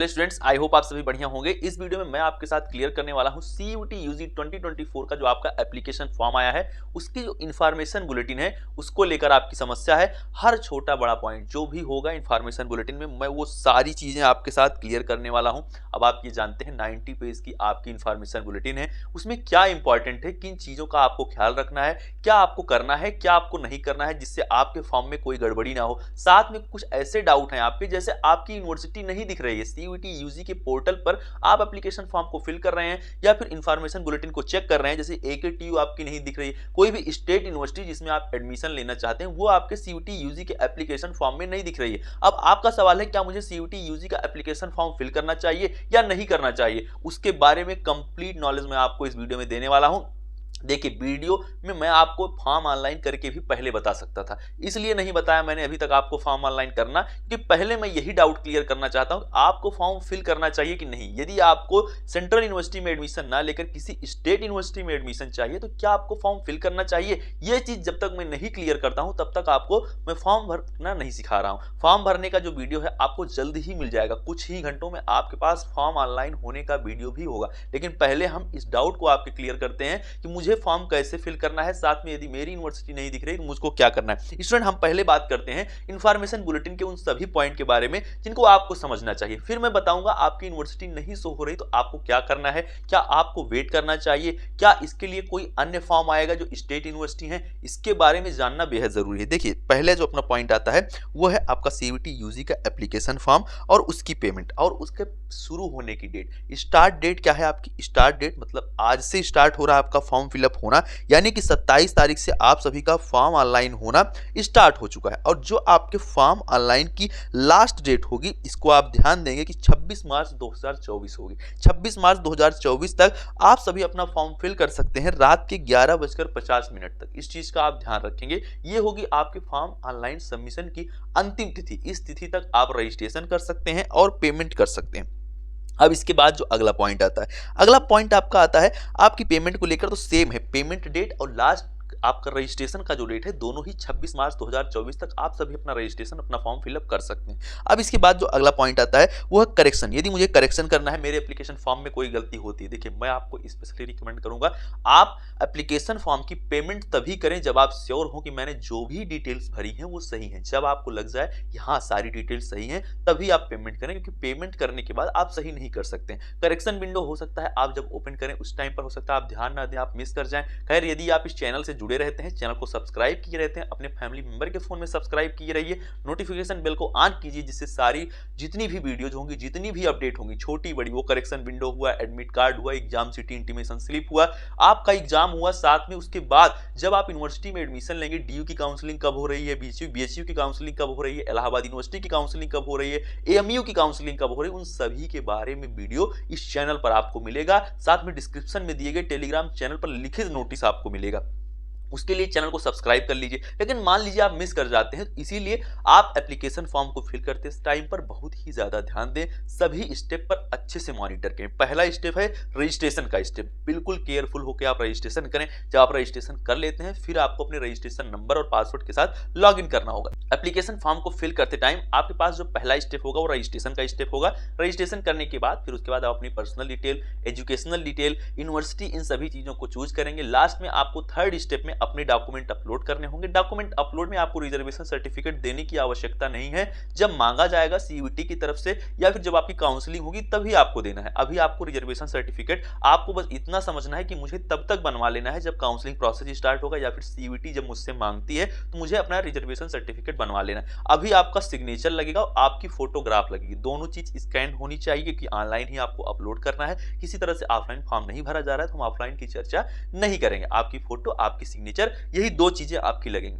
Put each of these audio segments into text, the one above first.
Students, I hope आप सभी बढ़िया होंगे। इस वीडियो में मैं आपके साथ क्लियर करने वाला हूं सीयूटी यूजी 2024 का जो आपका एप्लीकेशन फॉर्म आया है उसकी जो इन्फॉर्मेशन बुलेटिन है उसको लेकर आपकी समस्या है। हर छोटा बड़ा पॉइंट जो भी होगा इन्फॉर्मेशन बुलेटिन में मैं वो सारी चीजें आपके साथ क्लियर करने वाला हूं। अब आप ये जानते हैं 90 पेज की आपकी इन्फॉर्मेशन बुलेटिन है, उसमें क्या इंपॉर्टेंट है, किन चीजों का आपको ख्याल रखना है, क्या आपको करना है, क्या आपको नहीं करना है, जिससे आपके फॉर्म में कोई गड़बड़ी ना हो। साथ में कुछ ऐसे डाउट हैं आपके, जैसे आपकी यूनिवर्सिटी नहीं दिख रही है सीयूटी यूजी के पोर्टल पर, आप एप्लीकेशन फॉर्म को फिल कर रहे हैं या फिर इंफॉर्मेशन बुलेटिन को चेक कर रहे हैं, जैसे एकेटीयू आपकी नहीं दिख रही, कोई भी स्टेट यूनिवर्सिटी जिसमें आप एडमिशन लेना चाहते हैं वो आपके सीयूटी यूजी के एप्लीकेशन फॉर्म में नहीं दिख रही है। अब आपका सवाल है क्या मुझे सीयूटी यूजी का एप्लीकेशन फॉर्म फिल करना चाहिए या नहीं करना चाहिए, उसके बारे में कंप्लीट नॉलेज मैं आपको इस वीडियो में देने वाला हूं। देखिए, वीडियो में मैं आपको फॉर्म ऑनलाइन करके भी पहले बता सकता था, इसलिए नहीं बताया मैंने अभी तक आपको फॉर्म ऑनलाइन करना, क्योंकि पहले मैं यही डाउट क्लियर करना चाहता हूं आपको फॉर्म फिल करना चाहिए कि नहीं। यदि आपको सेंट्रल यूनिवर्सिटी में एडमिशन ना लेकर किसी स्टेट यूनिवर्सिटी में एडमिशन चाहिए तो क्या आपको फॉर्म फिल करना चाहिए, यह चीज जब तक मैं नहीं क्लियर करता हूं तब तक आपको मैं फॉर्म भरना नहीं सिखा रहा हूं। फॉर्म भरने का जो वीडियो है आपको जल्द ही मिल जाएगा, कुछ ही घंटों में आपके पास फॉर्म ऑनलाइन होने का वीडियो भी होगा। लेकिन पहले हम इस डाउट को आपके क्लियर करते हैं कि मुझे फॉर्म कैसे फिल करना है, साथ में यदि मेरी यूनिवर्सिटी नहीं दिख रही तो मुझको क्या करना है। स्टूडेंट, हम पहले बात करते हैं इंफॉर्मेशन बुलेटिन के उन सभी पॉइंट के बारे में जिनको आपको समझना चाहिए, फिर मैं बताऊंगा आपकी यूनिवर्सिटी नहीं शो हो रही तो आपको क्या करना है, क्या आपको वेट करना चाहिए, क्या इसके लिए कोई अन्य फॉर्म आएगा जो स्टेट यूनिवर्सिटी है, इसके बारे में जानना बेहद जरूरी है। देखिए, पहले जो अपना पॉइंट आता है वो है आपका सीयूटी यूजी का एप्लीकेशन फॉर्म और उसकी पेमेंट और उसके शुरू होने की डेट। स्टार्ट डेट क्या है आपकी, स्टार्ट डेट मतलब आज से स्टार्ट हो रहा है आपका फॉर्म फिलअप होना, यानी कि 27 तारीख से आप सभी का फॉर्म ऑनलाइन होना स्टार्ट हो चुका है। और जो आपके फॉर्म ऑनलाइन की लास्ट डेट होगी, इसको आप ध्यान देंगे कि 26 मार्च 2024 होगी। 26 मार्च 2024 तक आप सभी अपना फॉर्म फिल कर सकते हैं रात के 11:50 तक। इस चीज का आप ध्यान रखेंगे, ये होगी आपके फॉर्म ऑनलाइन सबमिशन की अंतिम तिथि। इस तिथि तक आप रजिस्ट्रेशन कर सकते हैं और पेमेंट कर सकते हैं। अब इसके बाद जो अगला पॉइंट आता है, अगला पॉइंट आपका आता है आपकी पेमेंट को लेकर, तो सेम है पेमेंट डेट और लास्ट आपका रजिस्ट्रेशन का जो डेट है दोनों ही 26 मार्च 2024 तक आप सभी अपना रजिस्ट्रेशन अपना फॉर्म फिलअप कर सकते हैं। अब इसके बाद जो अगला पॉइंट आता है वो है करेक्शन। यदि मुझे करेक्शन करना है, मेरे एप्लीकेशन फॉर्म में कोई गलती होती है, देखिए मैं आपको स्पेशली रिकमेंड करूंगा आप एप्लीकेशन फॉर्म की पेमेंट तभी करें जब आप श्योर हो कि मैंने जो भी डिटेल्स भरी हैं वो सही हैं। जब आपको लग जाए कि हाँ सारी डिटेल्स सही हैं तभी आप पेमेंट करें, क्योंकि पेमेंट करने के बाद आप सही नहीं कर सकते। करेक्शन विंडो हो सकता है आप जब ओपन करें उस टाइम पर हो सकता है आप ध्यान ना दें, आप मिस कर जाएं। खैर, यदि आप इस चैनल से जुड़े रहते हैं, चैनल को सब्सक्राइब किए रहते हैं, अपने फैमिली मेंबर के फोन में सब्सक्राइब किए रहिए, नोटिफिकेशन बेल को ऑन कीजिए, जिससे सारी जितनी भी वीडियोज होंगी, जितनी भी अपडेट होंगी, छोटी बड़ी, वो करेक्शन विंडो हुआ, एडमिट कार्ड हुआ, एग्जाम सिटी इंटीमेशन स्लिप हुआ, आपका एग्जाम हुआ, साथ में उसके बाद जब आप यूनिवर्सिटी में एडमिशन लेंगे, डीयू की काउंसलिंग कब हो रही है, बीएचयू की काउंसलिंग कब हो रही है, इलाहाबाद यूनिवर्सिटी की काउंसलिंग कब हो रही है, एएमयू की काउंसलिंग कब हो रही है, उन सभी के बारे में वीडियो इस चैनल पर आपको मिलेगा। साथ में डिस्क्रिप्शन में दिए गए टेलीग्राम चैनल पर लिखित नोटिस आपको मिलेगा, उसके लिए चैनल को सब्सक्राइब कर लीजिए। लेकिन मान लीजिए आप मिस कर जाते हैं, इसीलिए आप एप्लीकेशन फॉर्म को फिल करते टाइम पर बहुत ही ज्यादा ध्यान दें, सभी स्टेप पर अच्छे से मॉनिटर करें। पहला स्टेप है रजिस्ट्रेशन का स्टेप, बिल्कुल केयरफुल होकर आप रजिस्ट्रेशन करें। जब आप रजिस्ट्रेशन कर लेते हैं फिर आपको अपने रजिस्ट्रेशन नंबर और पासवर्ड के साथ लॉग इन करना होगा। एप्लीकेशन फॉर्म को फिल करते टाइम आपके पास जो पहला स्टेप होगा वो रजिस्ट्रेशन का स्टेप होगा। रजिस्ट्रेशन करने के बाद फिर उसके बाद आप अपनी personal detail, educational detail, university, इन सभी चीजों को चूज करेंगे। लास्ट में आपको थर्ड स्टेप में अपने डॉक्यूमेंट अपलोड करने होंगे। डॉक्यूमेंट अपलोड में आपको रिजर्वेशन सर्टिफिकेट देने की आवश्यकता नहीं है, जब मांगा जाएगा सीयूटी की तरफ से या फिर जब आपकी काउंसलिंग होगी तभी आपको देना है। अभी आपको रिजर्वेशन सर्टिफिकेट आपको बस इतना समझना है कि मुझे तब तक बनवा लेना है जब काउंसलिंग प्रोसेस स्टार्ट होगा या फिर सीयूटी जब मुझसे मांगती है तो मुझे अपना रिजर्वेशन सर्टिफिकेट बनवा लेना है। अभी आपका सिग्नेचर लगेगा और आपकी फोटोग्राफ लगेगी, दोनों चीज स्कैन होनी चाहिए क्योंकि ऑनलाइन ही आपको अपलोड करना है, किसी तरह से ऑफलाइन फॉर्म नहीं भरा जा रहा है तो हम ऑफलाइन की चर्चा नहीं करेंगे। आपकी फोटो, आपकी सिग्नेचर, यही दो चीजें आपकी लगेंगी।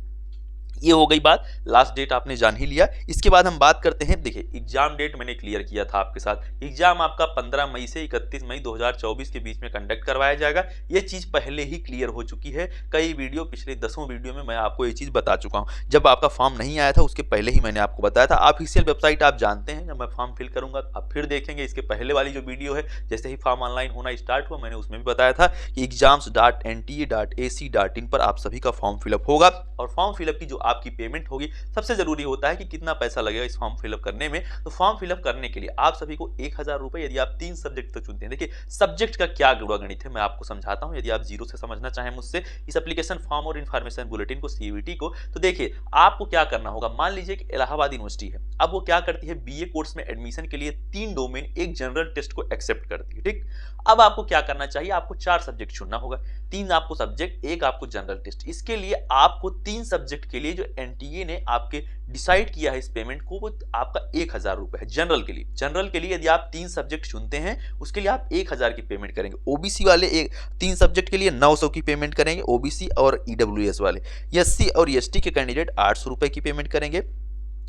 ये हो गई बात, लास्ट डेट आपने जान ही लिया। इसके बाद हम बात करते हैं, देखिए एग्जाम डेट मैंने क्लियर किया था आपके साथ। एग्जाम आपका 15 मई से 31 मई 2024 के बीच में कंडक्ट करवाया जाएगा। ये चीज पहले ही क्लियर हो चुकी है, कई वीडियो, पिछले 10 वीडियो में मैं आपको ये चीज बता चुका हूँ। जब आपका फॉर्म नहीं आया था उसके पहले ही मैंने आपको बताया था। ऑफिशियल वेबसाइट आप जानते हैं, जब मैं फॉर्म फिल करूंगा आप फिर देखेंगे, इसके पहले वाली जो वीडियो है जैसे ही फॉर्म ऑनलाइन होना स्टार्ट हुआ मैंने उसमें भी बताया था कि exams.nta.ac.in पर आप सभी का फॉर्म फिलअप होगा। और फॉर्म फिलअप की जो आपकी पेमेंट होगी। सबसे जरूरी होता है कि कितना पैसा लगेगा इस फॉर्म फिलअप करने में। तो फॉर्म फिलअप करने के लिए आप सभी को 1000 रुपए, यदि आप 3 सब्जेक्ट तो चुनते हैं। देखिए सब्जेक्ट का क्या गणित है मैं आपको समझाता हूं, यदि आप जीरो से समझना चाहें मुझसे इस एप्लीकेशन फॉर्म और इन्फॉर्मेशन बुलेटिन को, सीयूईटी को, तो देखिए आपको क्या करना होगा। मान लीजिए कि इलाहाबाद यूनिवर्सिटी है, अब वो क्या करती है, बीए कोर्स में एडमिशन के लिए 3 डोमेन एक जनरल टेस्ट को एक्सेप्ट करती है। ठीक, अब आपको क्या करना चाहिए, आपको 4 सब्जेक्ट चुनना होगा, 3 आपको सब्जेक्ट, एक आपको जनरल टेस्ट। इसके लिए आपको 3 सब्जेक्ट के लिए जो एनटीए ने आपके डिसाइड किया है इस पेमेंट को, वो आपका 1000 रुपए है जनरल के लिए। जनरल के लिए यदि आप 3 सब्जेक्ट चुनते हैं उसके लिए आप 1000 की पेमेंट करेंगे। ओबीसी वाले 3 सब्जेक्ट के लिए 900 की पेमेंट करेंगे, ओबीसी और ईडब्ल्यूएस वाले। एससी और एसटी के कैंडिडेट 800 रुपए की पेमेंट करेंगे।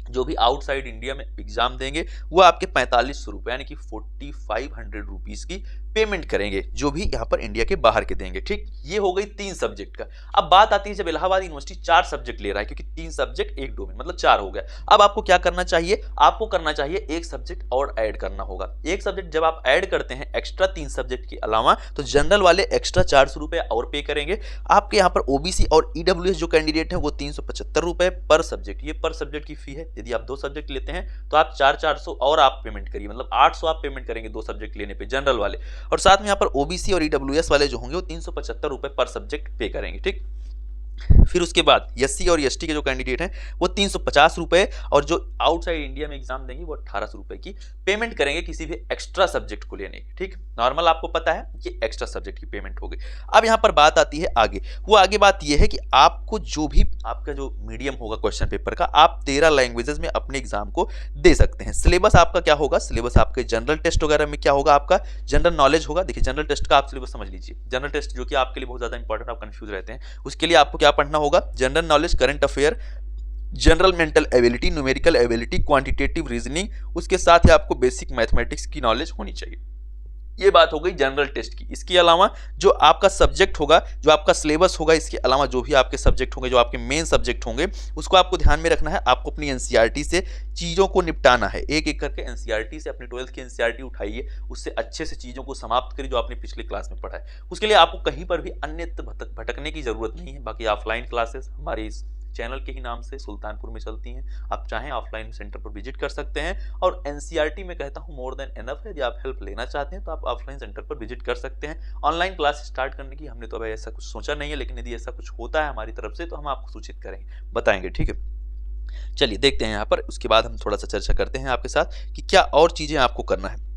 जो भी आउटसाइड इंडिया में एग्जाम देंगे वो आपके 4500 रुपए यानी कि 4500 रुपीज की पेमेंट करेंगे, जो भी यहाँ पर इंडिया के बाहर के देंगे। ठीक, ये हो गई 3 सब्जेक्ट का। अब बात आती है जब इलाहाबाद यूनिवर्सिटी 4 सब्जेक्ट ले रहा है, क्योंकि 3 सब्जेक्ट एक डोमेन मतलब 4 हो गया। अब आपको क्या करना चाहिए, आपको करना चाहिए एक सब्जेक्ट और ऐड करना होगा। एक सब्जेक्ट जब आप ऐड करते हैं एक्स्ट्रा 3 सब्जेक्ट के अलावा, तो जनरल वाले एक्स्ट्रा 400 रुपए और पे करेंगे। आपके यहाँ पर ओबीसी और ईडब्ल्यूएस जो कैंडिडेट है वो 375 रुपए पर सब्जेक्ट, ये पर सब्जेक्ट की फी है। यदि आप 2 सब्जेक्ट लेते हैं तो आप 400 और आप पेमेंट करिए, मतलब 800 आप पेमेंट करेंगे 2 सब्जेक्ट लेने पे जनरल वाले। और साथ में यहाँ पर ओबीसी और ईडब्ल्यूएस वाले जो होंगे वो 375 रुपए पर सब्जेक्ट पे करेंगे। ठीक, फिर उसके बाद एससी और एसटी के जो कैंडिडेट हैं वो 350 रुपए, और जो आउटसाइड इंडिया में एग्जाम देंगे वो 1800 रुपए की पेमेंट करेंगे किसी भी एक्स्ट्रा सब्जेक्ट को लेने की। ठीक, नॉर्मल आपको पता है ये एक्स्ट्रा सब्जेक्ट की पेमेंट हो गई। अब यहाँ पर बात आती है आगे, वो आगे बात ये है कि आपको जो भी आपका जो मीडियम होगा क्वेश्चन पेपर का, आप 13 लैंग्वेजेस में अपने एग्जाम को दे सकते हैं। सिलेबस आपका क्या होगा, सिलेबस आपके जनरल टेस्ट वगैरह में क्या होगा, आपका जनरल नॉलेज होगा। देखिए जनरल टेस्ट का आप सिलेबस समझ लीजिए, जनरल टेस्ट जो कि आपके लिए बहुत ज्यादा इंपॉर्टेंट, आप कंफ्यूज रहते हैं, उसके लिए आपको क्या पढ़ना होगा, general knowledge, current affair, general mental ability, numerical ability, quantitative reasoning, उसके साथ ही आपको बेसिक मैथमेटिक्स की नॉलेज होनी चाहिए। ये बात हो गई जनरल टेस्ट की। इसके अलावा जो आपका सब्जेक्ट होगा, जो आपका सिलेबस होगा, इसके अलावा जो भी आपके सब्जेक्ट होंगे, जो आपके मेन सब्जेक्ट होंगे, उसको आपको ध्यान में रखना है। आपको अपनी एनसीईआरटी से चीज़ों को निपटाना है, एक एक करके एनसीईआरटी से अपनी 12th की एनसीईआरटी उठाइए, उससे अच्छे से चीज़ों को समाप्त करिए जो आपने पिछले क्लास में पढ़ा है। उसके लिए आपको कहीं पर भी अन्यत्र भटकने की जरूरत नहीं है। बाकी ऑफलाइन क्लासेस हमारी इस चैनल के ही नाम से सुल्तानपुर में चलती हैं, आप चाहें ऑफलाइन सेंटर पर विजिट कर सकते हैं। और एनसीईआरटी में कहता हूं मोर देन एनफ है, यदि आप हेल्प लेना चाहते हैं तो आप ऑफलाइन सेंटर पर विजिट कर सकते हैं। ऑनलाइन क्लास स्टार्ट करने की हमने तो अभी ऐसा कुछ सोचा नहीं है, लेकिन यदि ऐसा कुछ होता है हमारी तरफ से तो हम आपको सूचित करेंगे, बताएंगे। ठीक है, चलिए देखते हैं यहाँ पर। उसके बाद हम थोड़ा सा चर्चा करते हैं आपके साथ कि क्या और चीज़ें आपको करना है।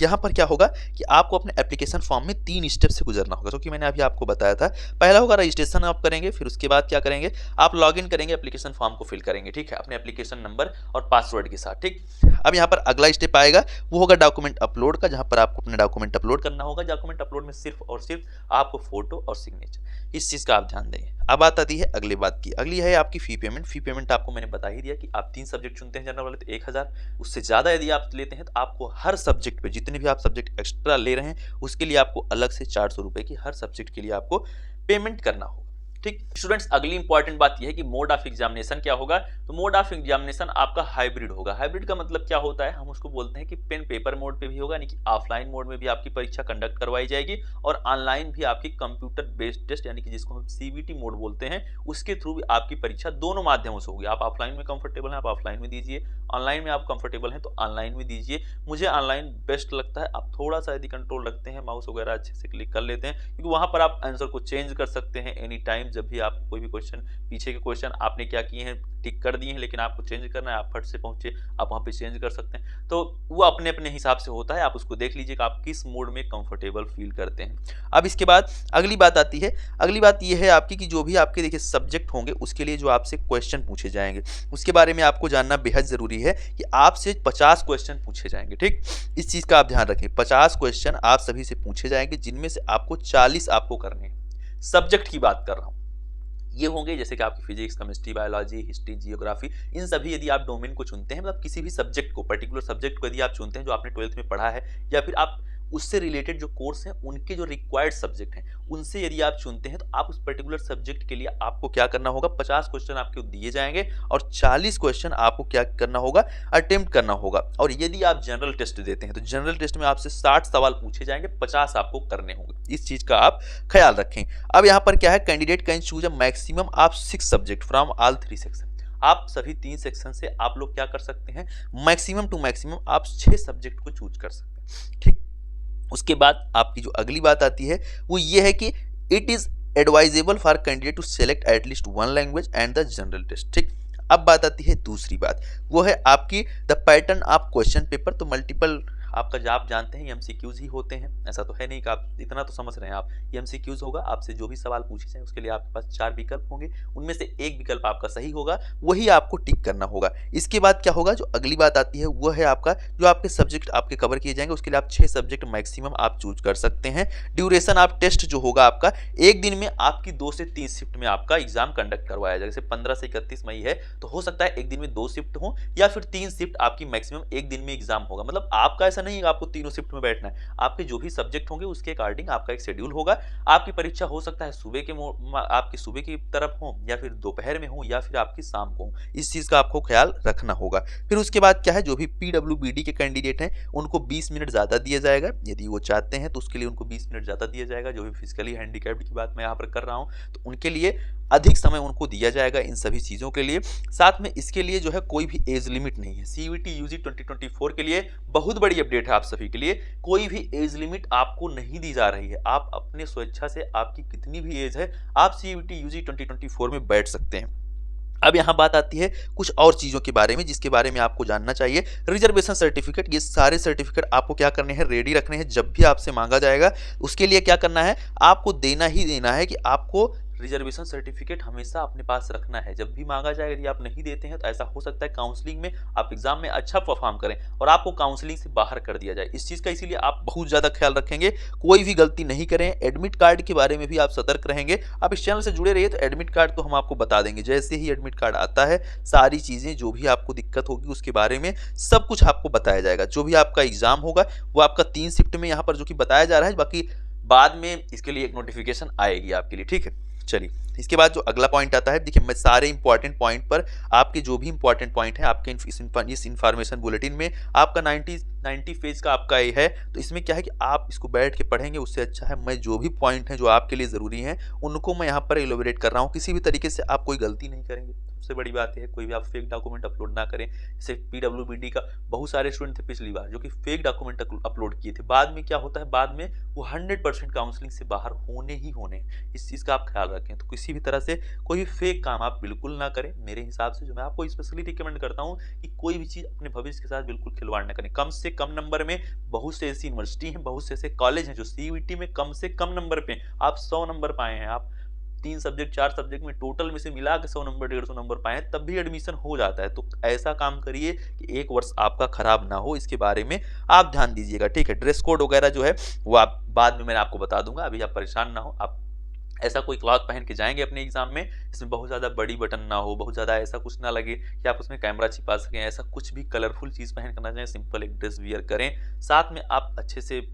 यहाँ पर क्या होगा कि आपको अपने एप्लीकेशन फॉर्म में 3 स्टेप से गुजरना होगा, जो कि मैंने अभी आपको बताया था। पहला होगा रजिस्ट्रेशन आप करेंगे, फिर उसके बाद क्या करेंगे, आप लॉगिन करेंगे, एप्लीकेशन फॉर्म को फिल करेंगे। ठीक है, अपने एप्लीकेशन नंबर और पासवर्ड के साथ। ठीक, अब यहाँ पर अगला स्टेप आएगा, वो होगा डॉक्यूमेंट अपलोड का, जहाँ पर आपको अपने डॉक्यूमेंट अपलोड करना होगा। डॉक्यूमेंट अपलोड में सिर्फ और सिर्फ आपको फोटो और सिग्नेचर, इस चीज़ का आप ध्यान देंगे। अब बात आती है अगली बात की, अगली है आपकी फी पेमेंट। फी पेमेंट आपको मैंने बता ही दिया कि आप 3 सब्जेक्ट चुनते हैं जनरल वाले तो 1000, उससे ज़्यादा यदि आप लेते हैं तो आपको हर सब्जेक्ट पे, जितने भी आप सब्जेक्ट एक्स्ट्रा ले रहे हैं उसके लिए आपको अलग से 400 रुपए की हर सब्जेक्ट के लिए आपको पेमेंट करना होगा। ठीक स्टूडेंट्स, अगली इंपॉर्टेंट बात यह है कि मोड ऑफ एग्जामिनेशन क्या होगा। तो मोड ऑफ एग्जामिनेशन आपका हाइब्रिड होगा। हाइब्रिड का मतलब क्या होता है, हम उसको बोलते हैं कि पेन पेपर मोड पे भी होगा, यानी कि ऑफलाइन मोड में भी आपकी परीक्षा कंडक्ट करवाई जाएगी, और ऑनलाइन भी आपकी कंप्यूटर बेस्ड टेस्ट यानी कि जिसको हम सीबीटी मोड बोलते हैं, उसके थ्रू भी आपकी परीक्षा दोनों माध्यमों से होगी। आप ऑफलाइन में कंफर्टेबल हैं आप ऑफलाइन में दीजिए, ऑनलाइन में आप कंफर्टेबल हैं तो ऑनलाइन में दीजिए। मुझे ऑनलाइन बेस्ट लगता है। आप थोड़ा सा यदि कंट्रोल रखते हैं, माउस वगैरह अच्छे से क्लिक कर लेते हैं, क्योंकि वहां पर आप आंसर को चेंज कर सकते हैं एनी टाइम। जब भी आप कोई भी क्वेश्चन, पीछे के क्वेश्चन आपने क्या किए हैं, टिक कर दिए हैं, लेकिन आपको चेंज करना है, आप फट से पहुंचे, आप वहां पे चेंज कर सकते हैं। तो वो अपने अपने हिसाब से होता है, आप उसको देख लीजिए कि आप किस मोड में कंफर्टेबल फील करते हैं। अब इसके बाद अगली बात आती है, अगली बात ये है आपकी कि जो भी आपके देखिए सब्जेक्ट होंगे उसके लिए जो आपसे क्वेश्चन पूछे जाएंगे उसके बारे में आपको जानना बेहद जरूरी है कि आपसे 50 क्वेश्चन पूछे जाएंगे। ठीक, इस चीज का आप ध्यान रखें, 50 क्वेश्चन आप सभी से पूछे जाएंगे, जिनमें से आपको 40 आपको करने हैं। सब्जेक्ट की बात कर रहा हूं, ये होंगे जैसे कि आपकी physics, chemistry, biology, history, geography, इन सभी यदि आप डोमेन को चुनते हैं, मतलब किसी भी सब्जेक्ट को, पर्टिकुलर सब्जेक्ट को यदि आप चुनते हैं जो आपने 12th में पढ़ा है, या फिर आप उससे रिलेटेड जो कोर्स हैं उनके जो रिक्वायर्ड सब्जेक्ट हैं उनसे यदि आप चुनते हैं, तो आप उस पर्टिकुलर सब्जेक्ट के लिए आपको क्या करना होगा, 50 क्वेश्चन आपको दिए जाएंगे और 40 क्वेश्चन आपको क्या करना होगा, अटेम्प्ट करना होगा। और यदि आप जनरल टेस्ट देते हैं तो जनरल टेस्ट में आपसे 60 सवाल पूछे जाएंगे, 50 आपको करने होंगे। इस चीज का आप ख्याल रखें। अब यहाँ पर क्या है, candidate can choose a maximum of 6 subject from all 3 section. आप सभी 3 सेक्शन से आप लोग क्या कर सकते हैं, मैक्सिमम टू मैक्सिमम आप 6 सब्जेक्ट को चूज कर सकते हैं, ठीक। उसके बाद आपकी जो अगली बात आती है वो ये है कि it is advisable for candidate to select at least one language and the general test, ठीक। अब बात आती है दूसरी बात, वो है आपकी the pattern of question paper. तो मल्टीपल आपका जो आप जानते हैं एमसीक्यूज ही होते हैं, ऐसा तो है नहीं कि आप इतना तो समझ रहे हैं आप, एमसीक्यूज होगा, आपसे जो भी सवाल पूछे जाए उसके लिए आपके पास 4 विकल्प होंगे, उनमें से एक विकल्प आपका सही होगा, वही आपको टिक करना होगा। इसके बाद क्या होगा, जो अगली बात आती है वो है आपका जो आपके सब्जेक्ट आपके कवर किए जाएंगे, उसके लिए आप 6 सब्जेक्ट मैक्सिमम आप चूज कर सकते हैं। ड्यूरेशन ऑफ टेस्ट जो होगा आपका, एक दिन में आपकी 2 से 3 शिफ्ट में आपका एग्जाम कंडक्ट करवाया जाएगा। जैसे 15 से 31 मई है तो हो सकता है एक दिन में 2 शिफ्ट हो या फिर 3 शिफ्ट आपकी मैक्सिमम एक दिन में एग्जाम होगा। मतलब आपका ऐसा नहीं है आपको तीनों शिफ्ट में बैठना है, आपके जो भी सब्जेक्ट होंगे उसके अकॉर्डिंग आपका एक शेड्यूल होगा। आपकी परीक्षा हो सकता है सुबह के आपकी सुबह की तरफ हो या फिर दोपहर में हो या फिर आपकी शाम को हो, इस चीज का आपको ख्याल रखना होगा। फिर उसके बाद क्या है, जो भी पीडब्ल्यूबीडी के कैंडिडेट हैं उनको 20 मिनट ज्यादा दिया जाएगा, यदि वो चाहते हैं तो उसके लिए उनको 20 मिनट ज्यादा दिया जाएगा। जो भी फिजिकली हैंडीकैप्ड की बात मैं यहाँ पर कर रहा हूँ तो उनके लिए अधिक समय उनको दिया जाएगा इन सभी चीजों के लिए। साथ में इसके लिए जो है कोई भी एज लिमिट नहीं है। सीयूईटी यूजी 2024 के लिए बहुत बड़ी अपडेट है आप सभी के लिए, कोई भी एज लिमिट आपको नहीं दी जा रही है। आप अपने स्वेच्छा से आपकी कितनी भी एज है आप सीयूईटी यूजी 2024 में बैठ सकते हैं। अब यहाँ बात आती है कुछ और चीजों के बारे में जिसके बारे में आपको जानना चाहिए। रिजर्वेशन सर्टिफिकेट, ये सारे सर्टिफिकेट आपको क्या करने हैं, रेडी रखने हैं। जब भी आपसे मांगा जाएगा उसके लिए क्या करना है, आपको देना ही देना है कि आपको रिजर्वेशन सर्टिफिकेट हमेशा अपने पास रखना है। जब भी मांगा जाएगा, यदि आप नहीं देते हैं तो ऐसा हो सकता है काउंसलिंग में आप एग्जाम में अच्छा परफॉर्म करें और आपको काउंसलिंग से बाहर कर दिया जाए। इस चीज का इसीलिए आप बहुत ज्यादा ख्याल रखेंगे, कोई भी गलती नहीं करें। एडमिट कार्ड के बारे में भी आप सतर्क रहेंगे। आप इस चैनल से जुड़े रहिए तो एडमिट कार्ड तो हम आपको बता देंगे, जैसे ही एडमिट कार्ड आता है सारी चीजें जो भी आपको दिक्कत होगी उसके बारे में सब कुछ आपको बताया जाएगा। जो भी आपका एग्जाम होगा वो आपका 3 शिफ्ट में यहाँ पर जो कि बताया जा रहा है, बाकी बाद में इसके लिए एक नोटिफिकेशन आएगी आपके लिए, ठीक है। चलिए इसके बाद जो अगला पॉइंट आता है, देखिए मैं सारे इंपॉर्टेंट पॉइंट पर आपके जो भी इंपॉर्टेंट पॉइंट है आपके इस इंफॉर्मेशन बुलेटिन में आपका 90 पेज का आपका ये है। तो इसमें क्या है कि आप इसको बैठ के पढ़ेंगे उससे अच्छा है मैं जो भी पॉइंट हैं जो आपके लिए ज़रूरी हैं उनको मैं यहाँ पर एलोबरेट कर रहा हूँ। किसी भी तरीके से आप कोई गलती नहीं करेंगे, सबसे बड़ी बात है कोई भी आप फेक डॉक्यूमेंट अपलोड ना करें। जैसे पीडब्ल्यूबीडी का बहुत सारे स्टूडेंट थे पिछली बार जो कि फेक डॉक्यूमेंट अपलोड किए थे, बाद में क्या होता है, बाद में वो 100% काउंसलिंग से बाहर होने ही होने। इस चीज़ का आप ख्याल रखें। तो किसी भी तरह से कोई भी फेक काम आप बिल्कुल ना करें। मेरे हिसाब से जो मैं आपको स्पेशली रिकमेंड करता हूँ कि कोई भी चीज़ अपने भविष्य के साथ बिल्कुल खिलवाड़ ना करें। कम से कम नंबर में बहुत से ऐसी यूनिवर्सिटी हैं, बहुत से ऐसे कॉलेज हैं जो सीयूईटी में कम से कम नंबर पे आप 100 नंबर पाए हैं, आप 3 सब्जेक्ट 4 सब्जेक्ट में टोटल में से मिला के 100 नंबर 150 नंबर पाए तब भी एडमिशन हो जाता है। तो ऐसा काम करिए कि एक वर्ष आपका खराब ना हो, इसके बारे में आप ध्यान दीजिएगा, ठीक है। ड्रेस कोड वगैरह जो है वो आप बाद में मैं आपको बता दूंगा, अभी आप परेशान ना हो। आप ऐसा कोई क्लॉथ पहन के जाएंगे अपने एग्जाम में जिसमें बहुत ज़्यादा बड़ी बटन ना हो, बहुत ज़्यादा ऐसा कुछ ना लगे कि आप उसमें कैमरा छिपा सकें, ऐसा कुछ भी कलरफुल चीज़ पहन करना चाहें, सिंपल एक ड्रेस वियर करें। साथ में आप अच्छे से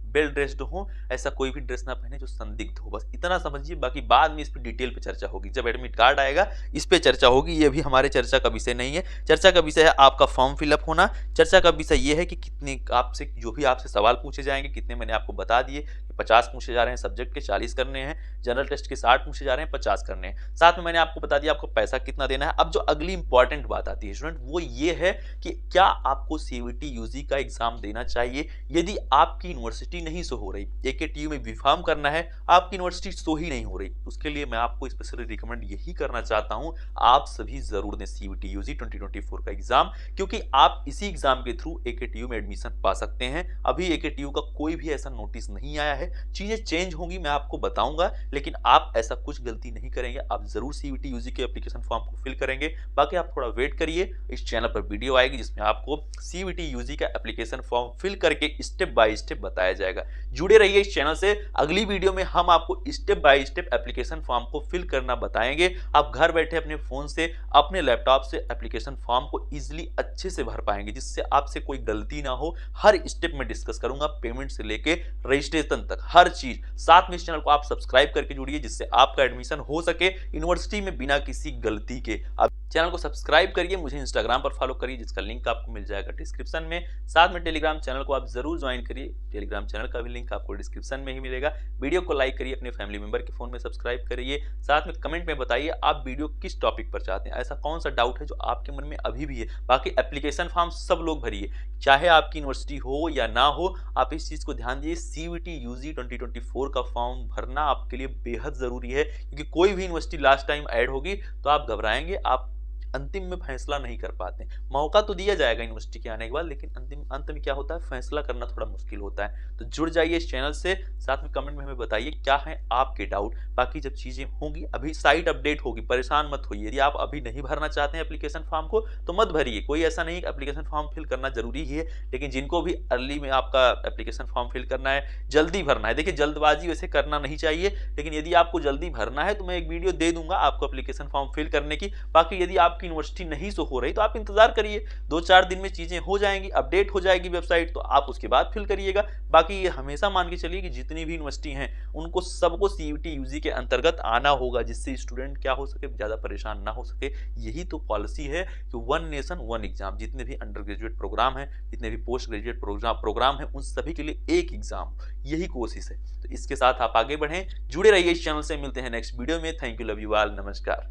वेल ड्रेस्ड हो, ऐसा कोई भी ड्रेस ना पहने जो संदिग्ध हो, बस इतना समझिए। बाकी बाद में इस पर डिटेल पे चर्चा होगी, जब एडमिट कार्ड आएगा इस पे चर्चा होगी। ये भी हमारे चर्चा का विषय नहीं है। चर्चा का विषय है आपका फॉर्म फिलअप होना। चर्चा का विषय ये है कि कितने आपसे जो भी आपसे सवाल पूछे जाएंगे, कितने मैंने आपको बता दिए, 50 पूछे जा रहे हैं सब्जेक्ट के, 40 करने हैं, जनरल टेस्ट के 60 पूछे जा रहे हैं, 50 करने हैं। साथ में मैंने आपको बता दिया आपको पैसा कितना देना है। अब जो अगली इंपॉर्टेंट बात आती है स्टूडेंट, वो ये है कि क्या आपको सीयूईटी यूजी का एग्जाम देना चाहिए यदि आपकी यूनिवर्सिटी नहीं शो हो रही। एकेटीयू में बीफार्म करना है, आपकी यूनिवर्सिटी शो ही नहीं हो रही, उसके लिए मैं आपको स्पेशली रिकमेंड यही करना चाहता हूं, आप सभी जरूर दें सीयूईटी यूजी 2024 का एग्जाम, क्योंकि आप इसी एग्जाम के थ्रू एकेटीयू में एडमिशन पा सकते हैं। अभी एकेटीयू का कोई भी ऐसा नोटिस नहीं आया है, चीजें चेंज होंगी मैं आपको बताऊंगा, लेकिन आप ऐसा कुछ गलती नहीं करेंगे। आप जरूर सीयूईटी यूजी के एप्लीकेशन फॉर्म को फिल करेंगे। बाकी आप थोड़ा वेट करिए, इस चैनल पर वीडियो आएगी जिसमें आपको सीयूईटी यूजी का एप्लीकेशन फॉर्म फिल करके स्टेप बाय स्टेप बताया जाएगा। जुड़े रहिए इस चैनल से, अगली वीडियो में हम आपको step by step application form को फिल करना बताएंगे। आप घर बैठे अपने फोन से, अपने लैपटॉप से एप्लीकेशन फॉर्म को इजिली अच्छे से भर पाएंगे, जिससे आपसे कोई गलती ना हो। हर स्टेप में डिस्कस करूंगा, पेमेंट से लेके रजिस्ट्रेशन तक। तक हर चीज। साथ में इस चैनल को आप सब्सक्राइब करके जुड़िए जिससे आपका एडमिशन हो सके यूनिवर्सिटी में बिना किसी गलती के। अब चैनल को सब्सक्राइब करिए, मुझे इंस्टाग्राम पर फॉलो करिए जिसका लिंक आपको मिल जाएगा डिस्क्रिप्शन में। साथ में टेलीग्राम चैनल को आप जरूर ज्वाइन करिए, टेलीग्राम चैनल का भी लिंक आपको डिस्क्रिप्शन में ही मिलेगा। वीडियो को लाइक करिए, अपने फैमिली मेंबर के फोन में सब्सक्राइब करिए। साथ में कमेंट में बताइए आप वीडियो किस टॉपिक पर चाहते हैं, ऐसा कौन सा डाउट है जो आपके मन में अभी भी है। बाकी एप्लीकेशन फॉर्म सब लोग भरिए, चाहे आपकी यूनिवर्सिटी हो या ना हो। आप इस चीज को ध्यान दीजिए, सीयूईटी यूजी 2024 का फॉर्म भरना आपके लिए बेहद जरूरी है, क्योंकि कोई भी यूनिवर्सिटी लास्ट टाइम ऐड होगी तो आप घबराएंगे, आप अंतिम में फैसला नहीं कर पाते। मौका तो दिया जाएगा यूनिवर्सिटी के आने के बाद, लेकिन अंतिम अंत में क्या होता है, फैसला करना थोड़ा मुश्किल होता है। तो जुड़ जाइए इस चैनल से, साथ में कमेंट में हमें बताइए क्या है आपके डाउट। बाकी जब चीजें होंगी, अभी साइट अपडेट होगी, परेशान मत होइए। यदि आप अभी नहीं भरना चाहते हैं एप्लीकेशन फॉर्म को तो मत भरिए, कोई ऐसा नहीं एप्लीकेशन फॉर्म फिल करना जरूरी ही है, लेकिन जिनको भी अर्ली में आपका एप्लीकेशन फॉर्म फिल करना है, जल्दी भरना है। देखिए जल्दबाजी वैसे करना नहीं चाहिए, लेकिन यदि आपको जल्दी भरना है तो मैं एक वीडियो दे दूंगा आपको एप्लीकेशन फॉर्म फिल करने की। बाकी यदि आपकी यूनिवर्सिटी नहीं हो रही तो आप इंतजार करिए, 2-4 दिन में चीजें हो जाएंगी, अपडेट हो जाएगी वेबसाइट, तो आप उसके बाद फिल करिएगा। बाकी ये हमेशा मान के चलिए कि जितनी भी यूनिवर्सिटी हैं उनको सबको सीयूईटी यूजी के अंतर्गत आना होगा, जिससे स्टूडेंट क्या हो सके, ज्यादा परेशान ना हो सके। यही तो पॉलिसी है कि वन नेशन वन एग्जाम। जितने भी अंडर ग्रेजुएट प्रोग्राम है, जितने भी पोस्ट ग्रेजुएट प्रोग्राम है, उन सभी के लिए एक एग्जाम, यही कोशिश है। तो इसके साथ आप आगे बढ़ें, जुड़े रहिए इस चैनल से। मिलते हैं नेक्स्ट वीडियो में। Thank you, love you all, नमस्कार।